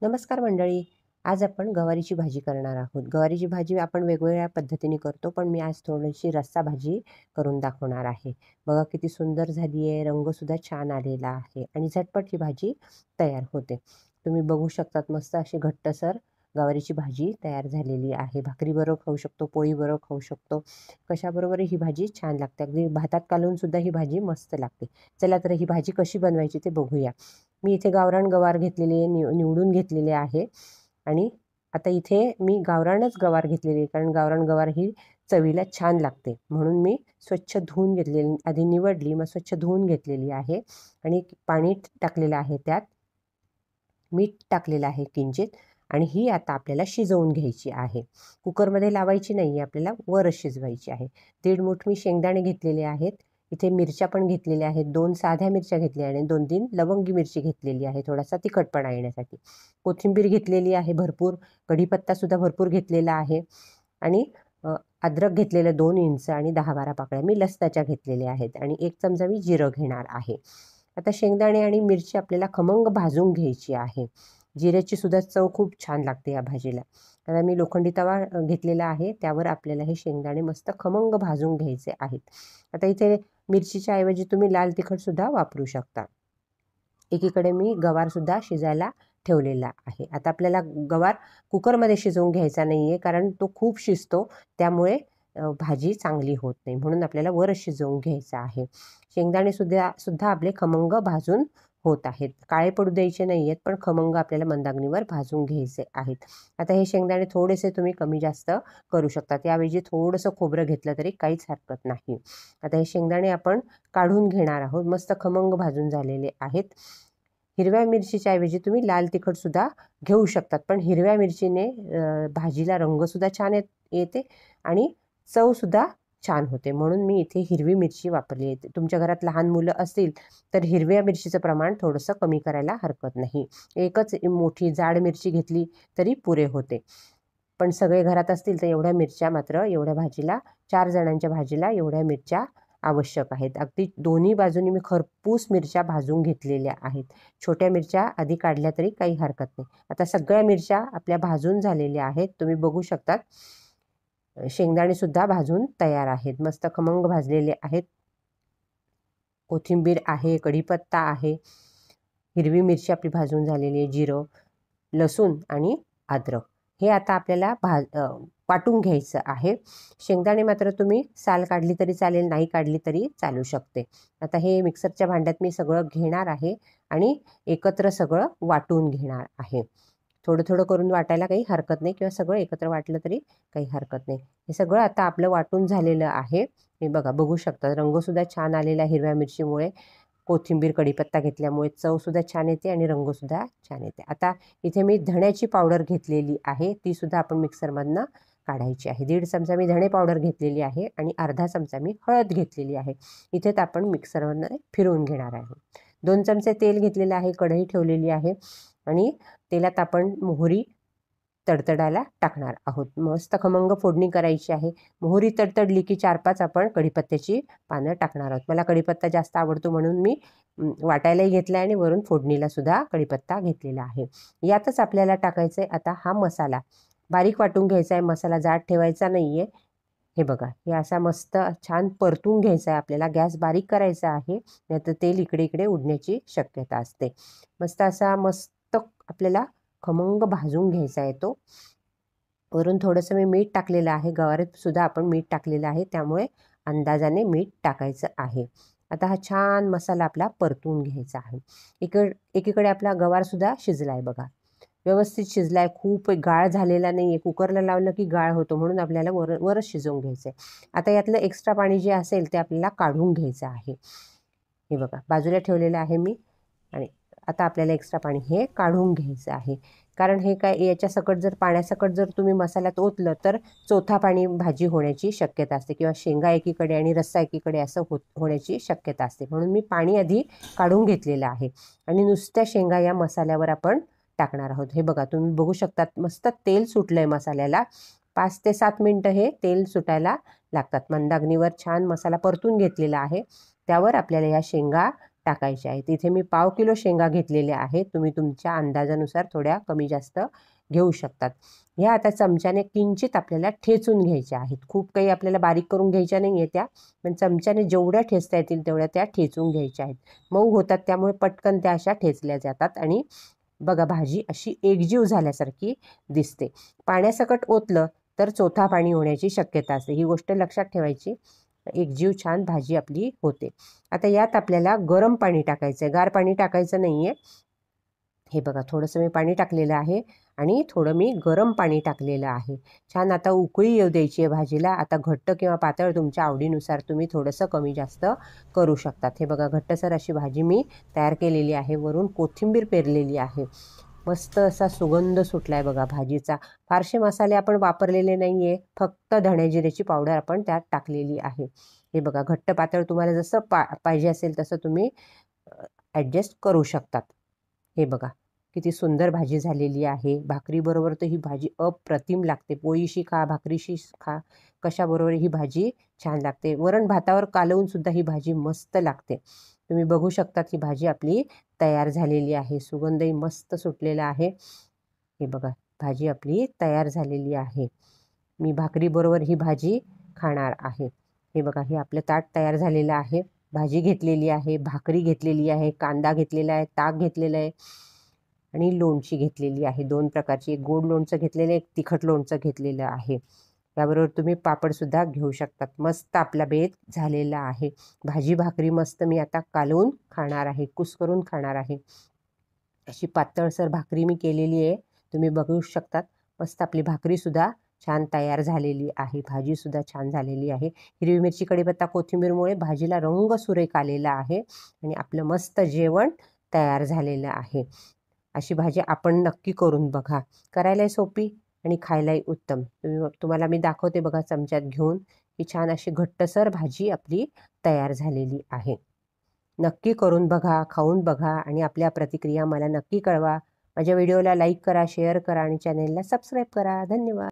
नमस्कार मंडळी. आज आपण गवारीची भाजी करणार आहोत. गवारीची भाजी आपण वेगवेगळ्या पद्धतीने करतो, पण मी आज थोडीशी रस्सा भाजी करून दाखवणार आहे. बघा किती सुंदर झाली आहे, रंगसुद्धा छान आलेला आहे आणि झटपट ही भाजी तयार होते. तुम्ही बघू शकतात मस्त अशी घट्टसर गवारीची भाजी तयार झालेली आहे. भाकरीबरोबर खाऊ शकतो, पोळीबरोबर खाऊ शकतो. कशाबरोबर ही भाजी छान लागते. अगदी भातात कालवून सुद्धा ही भाजी मस्त लागते. चला तर ही भाजी कशी बनवायची ते बघूया. मी इथे गावरान गवार घेतलेले निवडून घेतलेले आहे आणि आता इथे मी गावरानच गवार घेतलेली आहे, कारण गावरान गवार ही चवीला छान लागते. म्हणून मी स्वच्छ धुवून घेतलेली, आधी निवडली, मग स्वच्छ धुवून घेतलेली आहे आणि पाणी टाकलेलं आहे, त्यात मीठ टाकलेलं आहे किंचित आणि ही आता आपल्याला शिजवून घ्यायची आहे. कुकरमध्ये लावायची नाही आहे, आपल्याला वरच शिजवायची आहे. 1.5 मूठ मी शेंगदाणे घेतलेले आहेत. इथे मिरच्या पण घेतलेल्या आहेत. 2 साध्या मिरच्या घेतल्या आणि 2-3 लवंगी मिरची घेतलेली आहे, थोडासा तिखटपणा येण्यासाठी. कोथिंबीर घेतलेली आहे भरपूर. कढीपत्तासुद्धा भरपूर घेतलेला आहे आणि अद्रक घेतलेलं 2 इंच आणि 10-12 पाकळ्या मी लसणाच्या घेतलेल्या आहेत आणि 1 चमचा मी जिरं घेणार आहे. आता शेंगदाणे आणि मिरची आपल्याला खमंग भाजून घ्यायची आहे. जिऱ्याची सुद्धा चव खूप छान लागते या भाजीला. आता मी लोखंडी तवा घेतलेला आहे, त्यावर आपल्याला हे शेंगदाणे मस्त खमंग भाजून घ्यायचे आहेत. आता इथे मिरचीच्या ऐवजी तुम्ही लाल तिखटसुद्धा वापरू शकता. एकीकडे मी गवारसुद्धा शिजायला ठेवलेला आहे. आता आपल्याला गवार कुकरमध्ये शिजवून घ्यायचा नाही आहे, कारण तो खूप शिजतो, त्यामुळे भाजी चांगली होत नाही. म्हणून आपल्याला वरच शिजवून घ्यायचं आहे. शेंगदाणे सुद्धा आपले खमंग भाजून होत आहेत. काळे पडू द्यायचे नाही आहेत, पण खमंग आपल्याला मंदाग्नीवर भाजून घ्यायचे आहेत. आता हे शेंगदाणे थोडेसे तुम्ही कमी जास्त करू शकता. त्याऐवजी थोडंसं खोबरं घेतलं तरी काहीच हरकत नाही. आता हे शेंगदाणे आपण काढून घेणार आहोत. मस्त खमंग भाजून झालेले आहेत. हिरव्या मिरचीच्या ऐवजी तुम्ही लाल तिखटसुद्धा घेऊ शकतात, पण हिरव्या मिरचीने भाजीला रंगसुद्धा छान येते आणि चवसुद्धा छान होते. म्हणून मी इथे हिरवी मिरची वापरली आहे. तुमच्या घरात लहान मुलं असतील तर हिरव्या मिरचीचं प्रमाण थोडंसं कमी करायला हरकत नाही. एकच मोठी जाड मिरची घेतली तरी पुरे होते. पण सगळे घरात असतील तर एवढ्या मिरच्या मात्र एवढ्या भाजीला 4 जणांच्या भाजीला एवढ्या मिरच्या आवश्यक आहेत. अगदी दोन्ही बाजूनी मी खरपूस मिरच्या भाजून घेतलेल्या आहेत. छोट्या मिरच्या आधी काढल्या तरी काही हरकत नाही. आता सगळ्या मिरच्या आपल्या भाजून झालेल्या आहेत. तुम्ही बघू शकतात शेंगदाणे सुद्धा भाजून तयार आहेत. मस्त खमंग भाजलेले आहेत. कोथिंबीर आहे, कढीपत्ता आहे, हिरवी मिरची आपली भाजून झालेली आहे, जिरं, लसूण आणि अद्रक हे आता आपल्याला वाटून घ्यायचं आहे. शेंगदाणे मात्र तुम्ही साल काढली तरी चालेल, नाही काढली तरी चालू शकते. आता हे मिक्सरच्या भांड्यात मी सगळं घेणार आहे आणि एकत्र सगळं वाटून घेणार आहे. थोडं थोडं करून वाटायला काही हरकत नाही, किंवा सगळं एकत्र वाटलं तरी काही हरकत नाही. हे सगळं आता आपलं वाटून झालेलं आहे. हे बघू शकता रंगसुद्धा छान आलेला आहे. हिरव्या मिरचीमुळे, कोथिंबीर, कढीपत्ता घेतल्यामुळे चवसुद्धा छान येते आणि रंगसुद्धा छान येते. आता इथे मी धण्याची पावडर घेतलेली आहे, तीसुद्धा आपण मिक्सरमधनं काढायची आहे. 1.5 चमचा मी धणे पावडर घेतलेली आहे आणि अर्धा चमचा मी हळद घेतलेली आहे. इथेच आपण मिक्सरमधनं फिरवून घेणार आहे. 2 चमचे तेल घेतलेलं आहे, कढई ठेवलेली आहे आणि तेलात आपण मोहरी तडतडायला टाकणार आहोत. मस्त खमंग फोडणी करायची आहे. मोहरी तडतडली की 4-5 आपण कढीपत्त्याची पानं टाकणार आहोत. मला कढीपत्ता जास्त आवडतो म्हणून मी वाटायलाही घेतला आणि वरून फोडणीला सुद्धा कढीपत्ता घेतलेला आहे. यातच आपल्याला टाकायचं आहे आता हा मसाला. बारीक वाटून घ्यायचा आहे मसाला, जाड ठेवायचा नाही आहे. हे बघा, हे असा मस्त छान परतून घ्यायचा आहे आपल्याला. गॅस बारीक करायचा आहे, नाहीतर तेल इकडे इकडे उडण्याची शक्यता असते. मस्त आपल्याला खमंग भाजून घ्यायचा आहे तो. वरून थोडंसं मी मीठ टाकलेलं आहे. गवारीत सुद्धा आपण मीठ टाकलेलं आहे, त्यामुळे अंदाजाने मीठ टाकायचं आहे. आता हा छान मसाला आपला परतून घ्यायचा आहे. एकीकडे आपला गवारसुद्धा शिजला आहे बघा, व्यवस्थित शिजला आहे. खूप गाळ झालेला नाही आहे. कुकरला लावलं की गाळ होतो, म्हणून आपल्याला वरच शिजवून घ्यायचं आहे. आता यातलं एक्स्ट्रा पाणी जे असेल ते आपल्याला काढून घ्यायचं आहे. हे बघा बाजूला ठेवलेलं आहे मी आणि आता आपल्याला एक्स्ट्रा पाणी हे काढून घ्यायचं आहे. कारण हे काय, याच्यासकट जर पाण्यासकट जर तुम्ही मसाल्यात ओतलं तर चोथा पाणी भाजी होण्याची शक्यता असते, किंवा शेंगा एकीकडे आणि रस्सा एकीकडे असं होण्याची शक्यता असते. म्हणून मी पाणी आधी काढून घेतलेलं आहे आणि नुसत्या शेंगा या मसाल्यावर आपण टाकणार आहोत. हे बघा तुम्ही बघू शकतात मस्त तेल सुटलं आहे मसाल्याला. 5 ते 7 मिनटं हे तेल सुटायला लागतात. मंद अग्नीवर छान मसाला परतून घेतलेला आहे. त्यावर आपल्याला या शेंगा टाकायच्या आहेत. इथे मी पाव किलो शेंगा घेतलेल्या आहेत. तुम्ही तुमच्या अंदाजानुसार थोड्या कमी जास्त घेऊ शकतात. ह्या आता चमच्याने किंचित आपल्याला ठेचून घ्यायच्या आहेत. खूप काही आपल्याला बारीक करून घ्यायच्या नाही आहे त्या, पण चमच्याने जेवढ्या ठेचता येतील तेवढ्या त्या ठेचून घ्यायच्या आहेत. मऊ होतात त्यामुळे पटकन त्या अशा ठेचल्या जातात आणि बघा भाजी अशी एकजीव झाल्यासारखी दिसते. पाण्यासकट ओतलं तर चोथा पाणी होण्याची शक्यता असते. ही गोष्ट लक्षात ठेवायची. एकजीव छान भाजी आपली होते. आता यात आपल्याला गरम पाणी टाकायचं आहे, गार पाणी टाकायचं नाही आहे. हे बघा थोडंसं मी पाणी टाकलेलं आहे आणि थोडं मी गरम पाणी टाकलेलं आहे. छान आता उकळी येऊ द्यायची आहे भाजीला. आता घट्ट किंवा पातळ तुमच्या आवडीनुसार तुम्ही थोडंसं कमी जास्त करू शकतात. हे बघा घट्टसर अशी भाजी मी तयार केलेली आहे. वरून कोथिंबीर पेरलेली आहे. मस्त असा सुगंध सुटला आहे बघा भाजीचा. फारसे मसाले आपण वापरलेले नाही आहे, फक्त धणे जिऱ्याची पावडर आपण त्यात टाकलेली आहे. हे बघा घट्ट पातळ तुम्हाला जसं पाहिजे असेल तसं तुम्ही ॲडजस्ट करू शकतात. हे बघा किती सुंदर भाजी झालेली आहे. भाकरीबरोबर तर ही भाजी अप्रतिम लागते. पोळीशी खा, भाकरीशी खा, कशाबरोबर ही भाजी छान लागते. वरण भातावर कालवून सुद्धा ही भाजी मस्त लागते. तुम्ही बघू शकतात ही भाजी आपली तयार झालेली आहे. सुगंधही मस्त सुटलेला आहे. हे बघा भाजी आपली तयार झालेली आहे. मी भाकरीबरोबर ही भाजी खाणार आहे. हे बघा हे आपलं ताट तयार झालेलं आहे. भाजी घेतलेली आहे, भाकरी घेतलेली आहे, कांदा घेतलेला आहे, ताक घेतलेलं आहे आणि लोणची घेतलेली आहे. 2 प्रकारची, एक गोड लोणचं घेतलेलं आहे, एक तिखट लोणचं घेतलेलं आहे. त्याबरोबर तुम्ही पापडसुद्धा घेऊ शकतात. मस्त आपला बेत झालेला आहे. भाजी भाकरी मस्त मी आता कालवून खाणार आहे, कुस्करून खाणार आहे. अशी पातळसर भाकरी मी केलेली आहे. तुम्ही बघू शकतात. मस्त आपली भाकरीसुद्धा छान तयार झालेली आहे. भाजीसुद्धा छान झालेली आहे. हिरवी मिरची, कढीपत्ता, कोथिंबीरमुळे भाजीला रंग सुरेख आलेला आहे आणि आपलं मस्त जेवण तयार झालेलं आहे. अशी भाजी आपण नक्की करून बघा. करायलाही सोपी आणि खायलाही उत्तम. तुम्हाला मी दाखवते बघा चमच्यात घेऊन. ही छान अशी घट्टसर भाजी आपली तयार झालेली आहे. नक्की करून बघा, खाऊन बघा आणि आपल्या प्रतिक्रिया मला नक्की कळवा. माझ्या व्हिडिओला लाईक करा, शेअर करा आणि चॅनेलला सबस्क्राईब करा. धन्यवाद.